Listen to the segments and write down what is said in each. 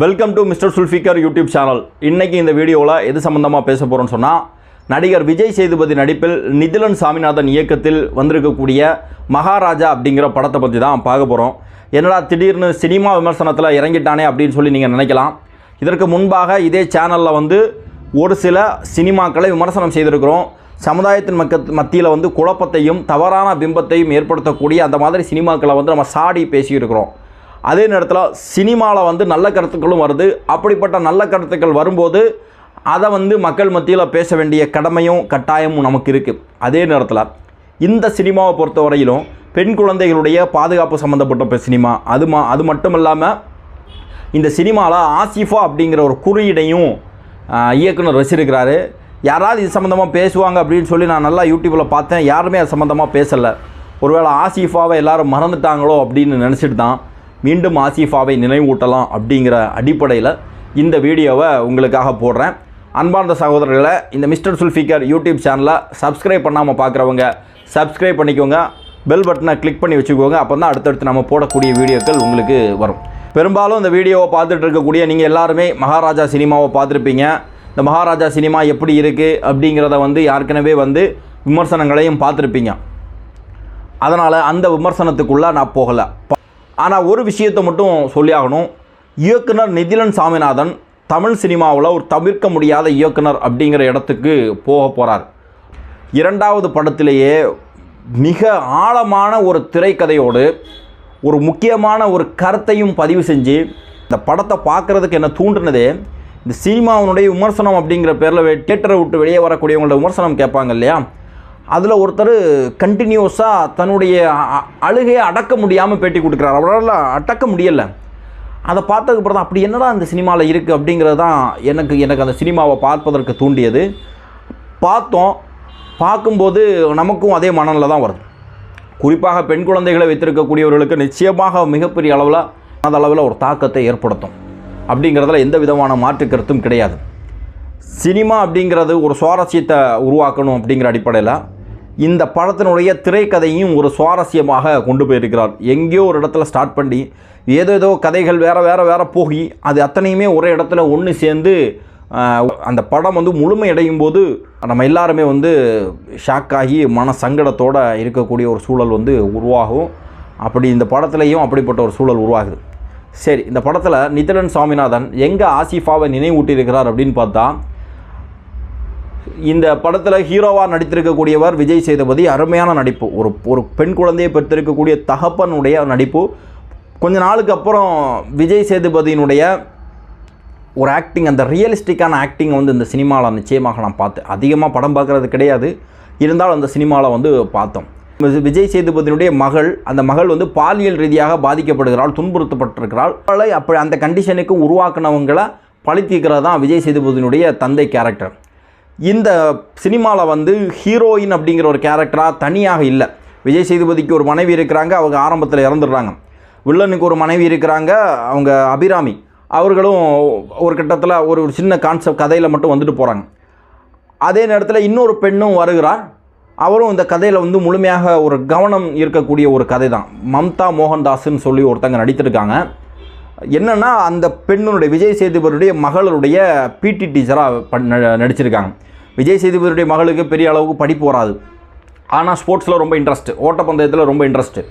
Welcome to mister Zulfiqar YouTube channel. இன்றைக்கி இந்த வீடியோவில் எது சம்மந்தமாக பேச போகிறோன்னு சொன்னால், நடிகர் விஜய் சேதுபதி நடிப்பில் நிதிலன் சாமிநாதன் இயக்கத்தில் வந்திருக்கக்கூடிய மகாராஜா அப்படிங்கிற படத்தை பற்றி தான் பார்க்க போகிறோம். என்னடா திடீர்னு சினிமா விமர்சனத்தில் இறங்கிட்டானே அப்படின்னு சொல்லி நீங்கள் நினைக்கலாம். இதற்கு முன்பாக இதே சேனலில் ஒரு சில சினிமாக்களை விமர்சனம் செய்திருக்கிறோம். சமுதாயத்தின் மத்தியில் குழப்பத்தையும் தவறான பிம்பத்தையும் ஏற்படுத்தக்கூடிய அந்த மாதிரி சினிமாக்களை நம்ம சாடி பேசியிருக்கிறோம். அதே நேரத்தில் சினிமாவில் நல்ல கருத்துக்களும் வருது. அப்படிப்பட்ட நல்ல கருத்துக்கள் வரும்போது அதை மக்கள் மத்தியில் பேச வேண்டிய கடமையும் கட்டாயமும் நமக்கு இருக்குது. அதே நேரத்தில் இந்த சினிமாவை பொறுத்த வரையிலும் பெண் குழந்தைகளுடைய பாதுகாப்பு சம்மந்தப்பட்ட சினிமா. அது மட்டும் இல்லாமல் இந்த சினிமாவில் ஆசிஃபா அப்படிங்கிற ஒரு குறியீடையும் இயக்குனர் வச்சிருக்கிறாரு. யாராவது இது சம்மந்தமாக பேசுவாங்க அப்படின்னு சொல்லி நான் நல்லா யூடியூப்பில் பார்த்தேன். யாருமே அது சம்மந்தமாக பேசலை. ஒருவேளை ஆசிஃபாவை எல்லோரும் மறந்துட்டாங்களோ அப்படின்னு நினச்சிட்டு தான் மீண்டும் ஆசிஃபாவை நினைவூட்டலாம் அப்படிங்கிற அடிப்படையில் இந்த வீடியோவை உங்களுக்காக போடுறேன். அன்பார்ந்த சகோதரர்களை, இந்த மிஸ்டர் சுல்ஃபிகர் யூடியூப் சேனலை சப்ஸ்கிரைப் பண்ணாமல் பார்க்குறவங்க சப்ஸ்கிரைப் பண்ணிக்கோங்க. பெல் பட்டனை கிளிக் பண்ணி வச்சுக்கோங்க. அப்போ தான் அடுத்தடுத்து நம்ம போடக்கூடிய வீடியோக்கள் உங்களுக்கு வரும். பெரும்பாலும் இந்த வீடியோவை பார்த்துட்டு இருக்கக்கூடிய நீங்கள் எல்லாருமே மகாராஜா சினிமாவை பார்த்துருப்பீங்க. இந்த மகாராஜா சினிமா எப்படி இருக்குது அப்படிங்கிறத ஏற்கனவே விமர்சனங்களையும் பார்த்துருப்பீங்க. அதனால் அந்த விமர்சனத்துக்குள்ளே நான் போகலை. ஆனால் ஒரு விஷயத்தை மட்டும் சொல்லியாகணும். இயக்குனர் நிதிலன் சாமிநாதன் தமிழ் சினிமாவில் ஒரு தவிர்க்க முடியாத இயக்குனர் அப்படிங்கிற இடத்துக்கு போக போகிறார். இரண்டாவது படத்திலேயே மிக ஆழமான ஒரு திரைக்கதையோடு ஒரு முக்கியமான ஒரு கருத்தையும் பதிவு செஞ்சு இந்த படத்தை பார்க்குறதுக்கு என்ன தூண்டினதே இந்த சினிமாவினுடைய விமர்சனம் அப்படிங்கிற பேரில் தியேட்டரை விட்டு வெளியே வரக்கூடியவங்களோட விமர்சனம் கேட்பாங்க இல்லையா, அதில் ஒருத்தர் கண்டினியூஸாக தன்னுடைய அழுகையை அடக்க முடியாமல் பேட்டி கொடுக்குறாரு. அவரால் அடக்க முடியலை. அதை பார்த்ததுக்கப்புறம் தான் அப்படி என்னடா அந்த சினிமாவில் இருக்குது அப்படிங்கிறது தான் எனக்கு அந்த சினிமாவை பார்ப்பதற்கு தூண்டியது. பார்க்கும்போது நமக்கும் அதே மனநிலை தான் வருது. குறிப்பாக பெண் குழந்தைகளை வைத்திருக்கக்கூடியவர்களுக்கு நிச்சயமாக மிகப்பெரிய அளவில் ஒரு தாக்கத்தை ஏற்படுத்தும் அப்படிங்கிறதுல எந்த விதமான மாற்று கருத்தும் கிடையாது. சினிமா அப்படிங்கிறது ஒரு சுவாரஸ்யத்தை உருவாக்கணும் அப்படிங்கிற அடிப்படையில் இந்த படத்தினுடைய திரைக்கதையும் ஒரு சுவாரஸ்யமாக கொண்டு போயிருக்கிறார். எங்கேயோ ஒரு இடத்துல ஸ்டார்ட் பண்ணி ஏதோ கதைகள் வேறு போகி அது அத்தனையுமே ஒரே இடத்துல ஒன்று சேர்ந்து அந்த படம் முழுமையடையும் போது நம்ம எல்லாருமே ஷாக்காகி மன சங்கடத்தோடு இருக்கக்கூடிய ஒரு சூழல் உருவாகும். அப்படி இந்த படத்துலையும் அப்படிப்பட்ட ஒரு சூழல் உருவாகுது. சரி, இந்த படத்தில் நிதிலன் சாமிநாதன் எங்கே ஆசிஃபாவை நினைவூட்டியிருக்கிறார் அப்படின்னு பார்த்தா, இந்த படத்தில் ஹீரோவாக நடித்திருக்கக்கூடியவர் விஜய் சேதுபதி. அருமையான நடிப்பு. ஒரு பெண் குழந்தையை பெற்றிருக்கக்கூடிய தகப்பனுடைய நடிப்பு. கொஞ்ச நாளுக்கு அப்புறம் விஜய் சேதுபதியினுடைய ஒரு ஆக்டிங், அந்த ரியலிஸ்டிக்கான ஆக்டிங் இந்த சினிமாவில் நிச்சயமாக நான் பார்த்தேன். அதிகமாக படம் பார்க்குறது கிடையாது, இருந்தாலும் அந்த சினிமாவில் பார்த்தோம். விஜய் சேதுபதியினுடைய மகள், அந்த மகள் பாலியல் ரீதியாக பாதிக்கப்படுகிறாள், துன்புறுத்தப்பட்டிருக்கிறாள். அப்படி அந்த கண்டிஷனுக்கு உருவாக்குனவங்களை பழித்தீர்க்கிறது தான் விஜய் சேதுபதியினுடைய தந்தை கேரக்டர். இந்த சினிமாவில் ஹீரோயின் அப்படிங்கிற ஒரு கேரக்டராக தனியாக இல்லை. விஜய் சேதுபதிக்கு ஒரு மனைவி இருக்கிறாங்க, அவங்க ஆரம்பத்தில் இறந்துடுறாங்க. வில்லனுக்கு ஒரு மனைவி இருக்கிறாங்க, அவங்க அபிராமி. அவர்களும் ஒரு கட்டத்தில் ஒரு சின்ன கான்செப்ட் கதையில் மட்டும் போகிறாங்க. அதே நேரத்தில் இன்னொரு பெண்ணும் வருகிறார். அவரும் இந்த கதையில் முழுமையாக ஒரு கவனம் இருக்கக்கூடிய ஒரு கதை தான். மம்தா மோகன்தாஸ்ன்னு சொல்லி ஒருத்தங்க நடித்திருக்காங்க. என்னென்னா, அந்த பெண்ணுடைய விஜய் சேதுபதியுடைய மகளுடைய பிடி டீச்சராக நடிச்சிருக்காங்க. விஜய் சேதுபதியுடைய மகளுக்கு பெரிய அளவுக்கு படிப்பு வராது, ஆனால் ஸ்போர்ட்ஸில் ரொம்ப இன்ட்ரெஸ்ட்டு, ஓட்டப்பந்தயத்தில் ரொம்ப இன்ட்ரெஸ்ட்டு.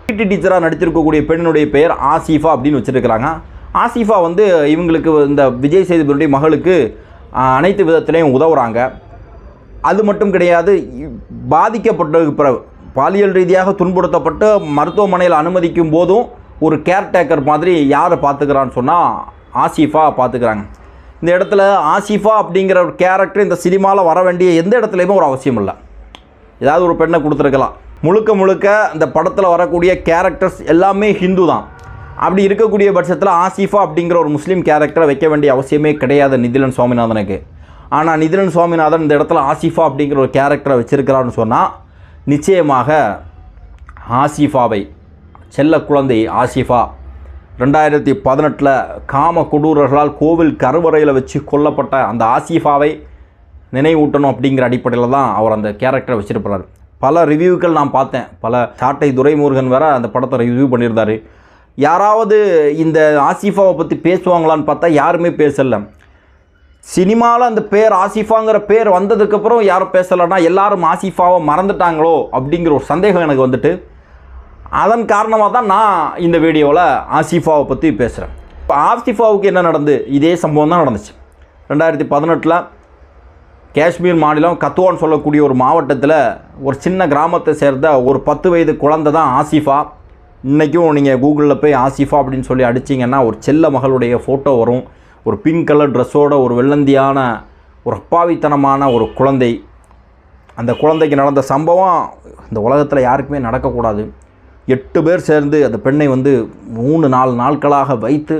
பிடி டீச்சராக நடித்திருக்கக்கூடிய பெண்ணுடைய பெயர் ஆசிஃபா அப்படின்னு வச்சுருக்கிறாங்க. ஆசிஃபா இவங்களுக்கு இந்த விஜய் சேதுபதியுடைய மகளுக்கு அனைத்து விதத்திலையும் உதவுறாங்க. அது மட்டும் கிடையாது, பாதிக்கப்பட்டதுக்கு பிறகு பாலியல் ரீதியாக துன்புறுத்தப்பட்டு மருத்துவமனையில் அனுமதிக்கும் போதும் ஒரு கேர்டேக்கர் மாதிரி யாரை பார்த்துக்கிறான்னு சொன்னால் ஆசிஃபா பார்த்துக்கிறாங்க. இந்த இடத்துல ஆசிஃபா அப்படிங்கிற ஒரு கேரக்டர் இந்த சினிமாவில் வர வேண்டிய எந்த இடத்துலையுமே ஒரு அவசியம் இல்லை. ஏதாவது ஒரு பெண்ணை கொடுத்துருக்கலாம். முழுக்க இந்த படத்தில் வரக்கூடிய கேரக்டர்ஸ் எல்லாமே ஹிந்து தான். அப்படி இருக்கக்கூடிய பட்சத்தில் ஆசிஃபா அப்படிங்கிற ஒரு முஸ்லீம் கேரக்டரை வைக்க வேண்டிய அவசியமே கிடையாது நிதிலன் சுவாமிநாதனுக்கு. ஆனால் நிதிலன் சுவாமிநாதன் இந்த இடத்துல ஆசிஃபா அப்படிங்கிற ஒரு கேரக்டரை வச்சிருக்கிறான்னு சொன்னால் நிச்சயமாக ஆசிஃபாவை, செல்ல குழந்தை ஆசிஃபா 2018 காம கொடூரர்களால் கோவில் கருவறையில் வச்சு கொல்லப்பட்ட அந்த ஆசிஃபாவை நினைவூட்டணும் அப்படிங்கிற அடிப்படையில் தான் அவர் அந்த கேரக்டரை வச்சுருப்பார். பல ரிவ்யூக்கள் நான் பார்த்தேன். பல சாட்டை துரைமுருகன் வேறு அந்த படத்தை ரிவ்யூ பண்ணியிருந்தார். யாராவது இந்த ஆசிஃபாவை பற்றி பேசுவாங்களான்னு பார்த்தா யாருமே பேசலை. சினிமாவில் அந்த பேர் ஆசிஃபாங்கிற பேர் வந்ததுக்கப்புறம் யாரும் பேசலைன்னா எல்லாரும் ஆசிஃபாவை மறந்துட்டாங்களோ அப்படிங்கிற ஒரு சந்தேகம் எனக்கு வந்துட்டு, அதன் காரணமாக தான் நான் இந்த வீடியோவில் ஆசிஃபாவை பற்றி பேசுகிறேன். இப்போ ஆசிஃபாவுக்கு என்ன நடந்து, இதே சம்பவம் தான் நடந்துச்சு. 2018 காஷ்மீர் மாநிலம் கத்துவான்னு சொல்லக்கூடிய ஒரு மாவட்டத்தில் ஒரு சின்ன கிராமத்தை சேர்ந்த ஒரு 10 வயது குழந்தை தான் ஆசிஃபா. இன்றைக்கும் நீங்கள் கூகுளில் போய் ஆசிஃபா அப்படின்னு சொல்லி அடிச்சிங்கன்னா ஒரு செல்ல மகளுடைய ஃபோட்டோ வரும். ஒரு பிங்க் கலர் ட்ரெஸ்ஸோட ஒரு வெள்ளந்தியான ஒரு அப்பாவித்தனமான ஒரு குழந்தை. அந்த குழந்தைக்கு நடந்த சம்பவம் இந்த உலகத்தில் யாருக்குமே நடக்கக்கூடாது. 8 பேர் சேர்ந்து அந்த பெண்ணை வந்து 3-4 நாட்களாக வைத்து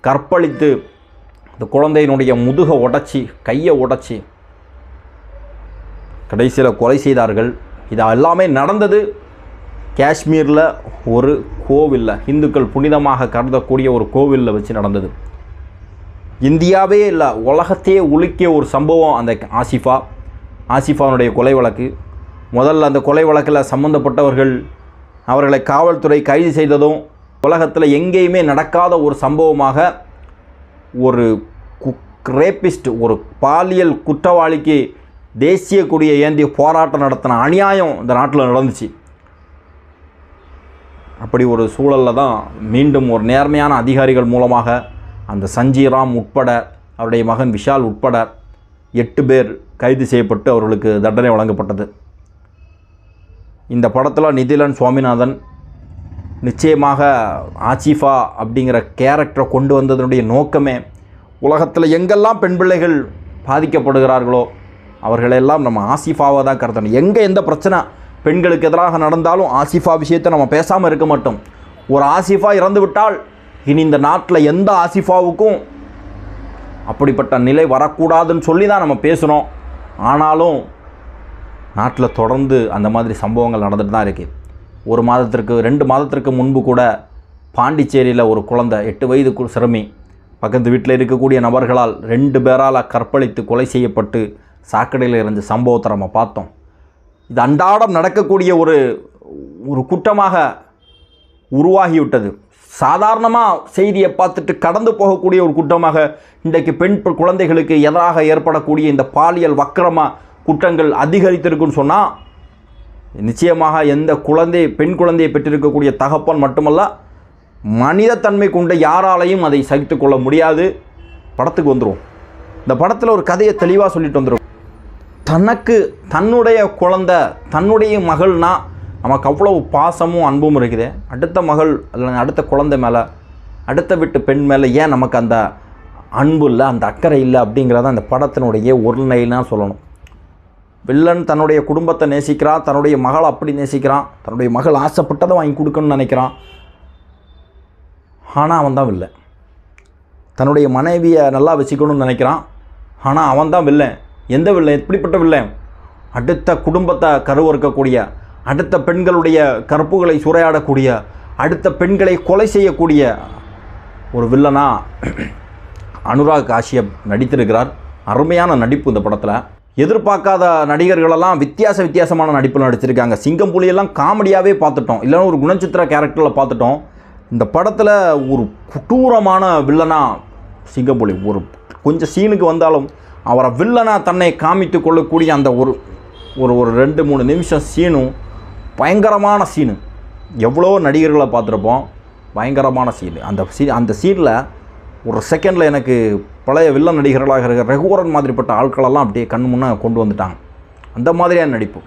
கற்பழித்து அந்த குழந்தையினுடைய முதுகை உடைச்சி கையை உடைச்சி கடைசியில் கொலை செய்தார்கள். இது எல்லாமே நடந்தது காஷ்மீரில் ஒரு கோவிலில், இந்துக்கள் புனிதமாக கருதக்கூடிய ஒரு கோவிலில் வச்சு நடந்தது. இந்தியாவே இல்லை, உலகத்தையே உலுக்கிய ஒரு சம்பவம் அந்த ஆசிஃபாவுடைய கொலை வழக்கு. முதல்ல அந்த கொலை வழக்கில் சம்பந்தப்பட்டவர்கள் அவர்களை காவல்துறை கைது செய்ததும் உலகத்தில் எங்கேயுமே நடக்காத ஒரு சம்பவமாக ஒரு ரேபிஸ்ட், ஒரு பாலியல் குற்றவாளிக்கு தேசிய கொடியை ஏந்திய போராட்டம் நடத்தின அநியாயம் இந்த நாட்டில் நடந்துச்சு. அப்படி ஒரு சூழலில் தான் மீண்டும் ஒரு நேர்மையான அதிகாரிகள் மூலமாக அந்த சஞ்சீராம் உட்பட அவருடைய மகன் விஷால் உட்பட 8 பேர் கைது செய்யப்பட்டு அவர்களுக்கு தண்டனை வழங்கப்பட்டது. இந்த படத்தில் நிதிலன் சுவாமிநாதன் நிச்சயமாக ஆசிஃபா அப்படிங்கிற கேரக்டரை கொண்டு வந்ததனுடைய நோக்கமே உலகத்தில் எங்கெல்லாம் பெண் பிள்ளைகள் பாதிக்கப்படுகிறார்களோ அவர்களெல்லாம் நம்ம ஆசிஃபாவை தான் கருதணும். எங்கே எந்த பிரச்சனை பெண்களுக்கு எதிராக நடந்தாலும் ஆசிஃபா விஷயத்தை நம்ம பேசாமல் இருக்க மாட்டோம். ஒரு ஆசிஃபா இறந்து விட்டால் இனி இந்த நாட்டில் எந்த ஆசிஃபாவுக்கும் அப்படிப்பட்ட நிலை வரக்கூடாதுன்னு சொல்லி தான் நம்ம பேசுகிறோம். ஆனாலும் நாட்டில் தொடர்ந்து அந்த மாதிரி சம்பவங்கள் நடந்துட்டு தான் இருக்குது. 2 மாதத்திற்கு முன்பு கூட பாண்டிச்சேரியில் ஒரு குழந்தை 8 வயது சிறுமி பக்கத்து வீட்டில் இருக்கக்கூடிய நபர்களால் 2 பேரால் கற்பழித்து கொலை செய்யப்பட்டு சாக்கடையில் இருந்த சம்பவத்தை நம்ம பார்த்தோம். இது அன்றாடம் நடக்கக்கூடிய ஒரு குற்றமாக உருவாகிவிட்டது. சாதாரணமாக செய்தியை பார்த்துட்டு கடந்து போகக்கூடிய ஒரு குற்றமாக இன்றைக்கு பெண் குழந்தைகளுக்கு எதிராக ஏற்படக்கூடிய இந்த பாலியல் வக்கிரம குற்றங்கள் அதிகரித்திருக்குன்னு சொன்னால் நிச்சயமாக எந்த பெண் குழந்தையை பெற்றிருக்கக்கூடிய தகப்பன் மட்டுமல்ல, மனிதத்தன்மை கொண்ட யாராலையும் அதை சகித்து கொள்ள முடியாது. படத்துக்கு வந்துடும். இந்த படத்தில் ஒரு கதையை தெளிவாக சொல்லிட்டு வந்துடும். தன்னுடைய குழந்தை, தன்னுடைய மகள்னா நமக்கு அவ்வளவு பாசமும் அன்பும் இருக்குது. அடுத்த மகள் அல்லது அடுத்த குழந்தை மேலே, அடுத்த வீட்டு பெண் மேலே ஏன் நமக்கு அந்த அன்பு இல்லை, அந்த அக்கறை இல்லை அப்படிங்கிறத அந்த படத்தினுடைய ஒரு நிலைன்னா சொல்லணும். வில்லன் தன்னுடைய குடும்பத்தை நேசிக்கிறான், தன்னுடைய மகள் அப்படி நேசிக்கிறான், தன்னுடைய மகள் ஆசைப்பட்டதை வாங்கி கொடுக்கணும்னு நினைக்கிறான். ஆனால் அவன் தான் வில்லன். தன்னுடைய மனைவியை நல்லா வச்சுக்கணும்னு நினைக்கிறான். ஆனால் அவன் தான் வில்லன். எந்த வில்லன்? எப்படிப்பட்ட வில்லன்? அடுத்த குடும்பத்தை கருவறுக்கக்கூடிய, அடுத்த பெண்களுடைய கற்புகளை சூறையாடக்கூடிய, அடுத்த பெண்களை கொலை செய்யக்கூடிய ஒரு வில்லனா அனுராக் காஷ்யப் நடித்திருக்கிறார். அருமையான நடிப்பு இந்த படத்தில். எதிர்பார்க்காத நடிகர்களெல்லாம் வித்தியாசமான நடிப்பில் நடிச்சிருக்காங்க. சிங்கம் புலியெல்லாம் காமெடியாகவே பார்த்துட்டோம், இல்லைன்னா ஒரு குணச்சித்திர கேரக்டரில் பார்த்துட்டோம். இந்த படத்தில் ஒரு கொடூரமான வில்லனா சிங்கம் புலி ஒரு கொஞ்சம் சீனுக்கு வந்தாலும் அவரை வில்லனா தன்னை காமித்து கொள்ளக்கூடிய அந்த ஒரு 2-3 நிமிஷம் சீனும் பயங்கரமான சீனு. எவ்வளோ நடிகர்களை பார்த்துருப்போம், பயங்கரமான சீனு. அந்த சீனில் ஒரு செகண்டில் எனக்கு பழைய வில்லன் நடிகர்களாக இருக்கிற ரகுவரன் மாதிரிப்பட்ட ஆட்களெல்லாம் அப்படியே கண் முன்னே கொண்டு வந்துட்டாங்க. அந்த மாதிரியான நடிப்பு.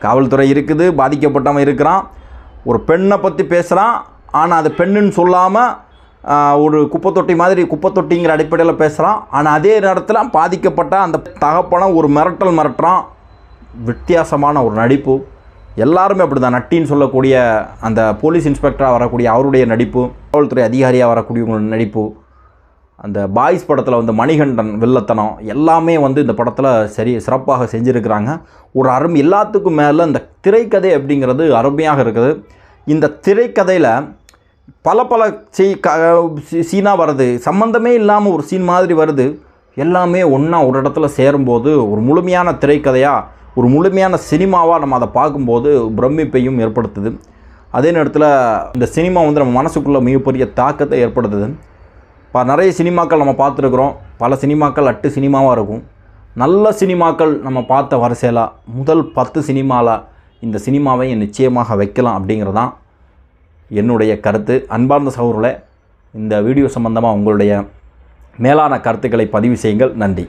காவல்துறை இருக்குது, பாதிக்கப்பட்டவன் இருக்கிறான், ஒரு பெண்ணை பற்றி பேசுகிறான், ஆனால் அது பெண்ணுன்னு சொல்லாமல் ஒரு குப்பை தொட்டிங்கிற அடிப்படையில் பேசுகிறான். ஆனால் அதே நேரத்தில் பாதிக்கப்பட்ட அந்த தகப்பனை ஒரு மிரட்டுறான். வித்தியாசமான ஒரு நடிப்பு. எல்லாருமே அப்படி தான். நட்டின்னு சொல்லக்கூடிய அந்த போலீஸ் இன்ஸ்பெக்டராக வரக்கூடிய அவருடைய நடிப்பு, காவல்துறை அதிகாரியாக வரக்கூடிய நடிப்பு, அந்த பாய்ஸ் படத்தில் வந்து மணிகண்டன் வில்லத்தனம் எல்லாமே வந்து இந்த படத்தில் சிறப்பாக செஞ்சுருக்கிறாங்க. ஒரு எல்லாத்துக்கும் மேலே இந்த திரைக்கதை அப்படிங்கிறது அருமையாக இருக்குது. இந்த திரைக்கதையில் பல சீனாக வருது, சம்மந்தமே இல்லாமல் ஒரு சீன் மாதிரி வருது. எல்லாமே ஒன்றா ஒரு இடத்துல சேரும்போது ஒரு முழுமையான திரைக்கதையாக, ஒரு முழுமையான சினிமாவாக நம்ம அதை பார்க்கும்போது பிரமிப்பையும் ஏற்படுத்துது. அதே நேரத்தில் இந்த சினிமா வந்து நம்ம மனசுக்குள்ளே மிகப்பெரிய தாக்கத்தை ஏற்படுத்துது. நிறைய சினிமாக்கள் நம்ம பார்த்துருக்குறோம். பல சினிமாக்கள் அட்டு சினிமாவாக இருக்கும். நல்ல சினிமாக்கள் நம்ம பார்த்த வரிசையில் முதல் 10 சினிமாவில் இந்த சினிமாவை நிச்சயமாக வைக்கலாம் அப்படிங்கிறதான் என்னுடைய கருத்து. அன்பார்ந்த சகோதரர்களே, இந்த வீடியோ சம்பந்தமாக உங்களுடைய மேலான கருத்துக்களை பதிவு செய்யுங்கள். நன்றி.